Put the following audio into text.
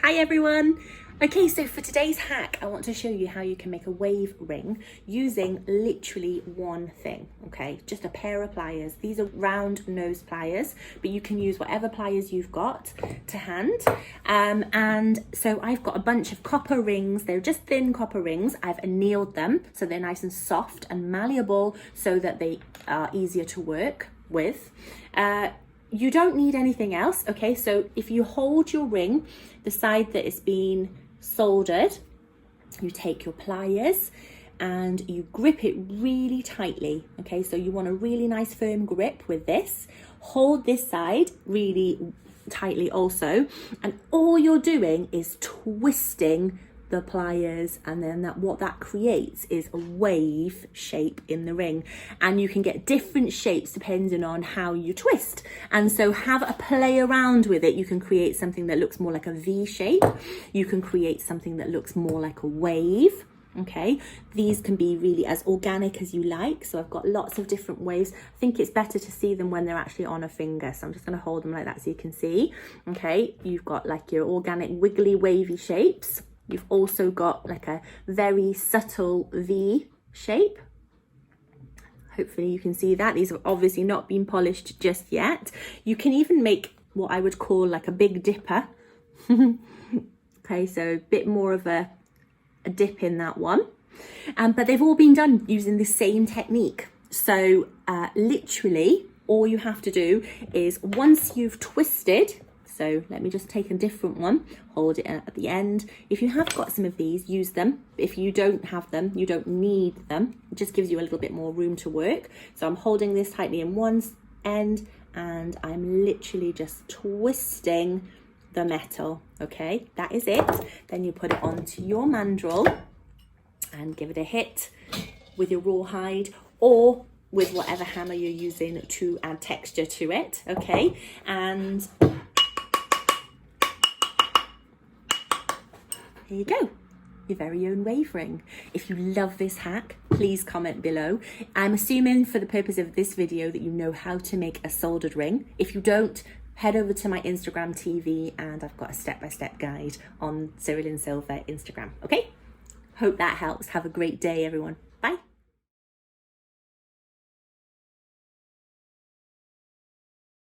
Hi everyone. Okay, so for today's hack, I want to show you how you can make a wave ring using literally one thing, okay? Just a pair of pliers. These are round nose pliers, but you can use whatever pliers you've got to hand. And so I've got a bunch of copper rings. They're just thin copper rings. I've annealed them so they're nice and soft and malleable so that they are easier to work with. You don't need anything else, okay? So if you hold your ring, the side that is being soldered, you take your pliers and you grip it really tightly, okay? So you want a really nice firm grip with this. Hold this side really tightly also, and all you're doing is twisting the pliers, and then what that creates is a wave shape in the ring, and you can get different shapes depending on how you twist. And so have a play around with it. You can create something that looks more like a V shape. You can create something that looks more like a wave. Okay, these can be really as organic as you like. So I've got lots of different waves. I think it's better to see them when they're actually on a finger. So I'm just going to hold them like that so you can see. Okay, you've got like your organic wiggly wavy shapes. You've also got like a very subtle V shape. Hopefully you can see that. These have obviously not been polished just yet. You can even make what I would call like a big dipper. Okay, so a bit more of a dip in that one. But they've all been done using the same technique. So literally all you have to do is once you've twisted, so let me just take a different one, hold it at the end. If you have got some of these, use them. If you don't have them, you don't need them. It just gives you a little bit more room to work. So I'm holding this tightly in one end and I'm literally just twisting the metal, okay? That is it. Then you put it onto your mandrel and give it a hit with your rawhide or with whatever hammer you're using to add texture to it, okay? And here you go, your very own wave ring. If you love this hack, please comment below. I'm assuming for the purpose of this video that you know how to make a soldered ring. If you don't, head over to my Instagram TV and I've got a step-by-step guide on Cyrilyn Silver Instagram, okay? Hope that helps. Have a great day, everyone. Bye.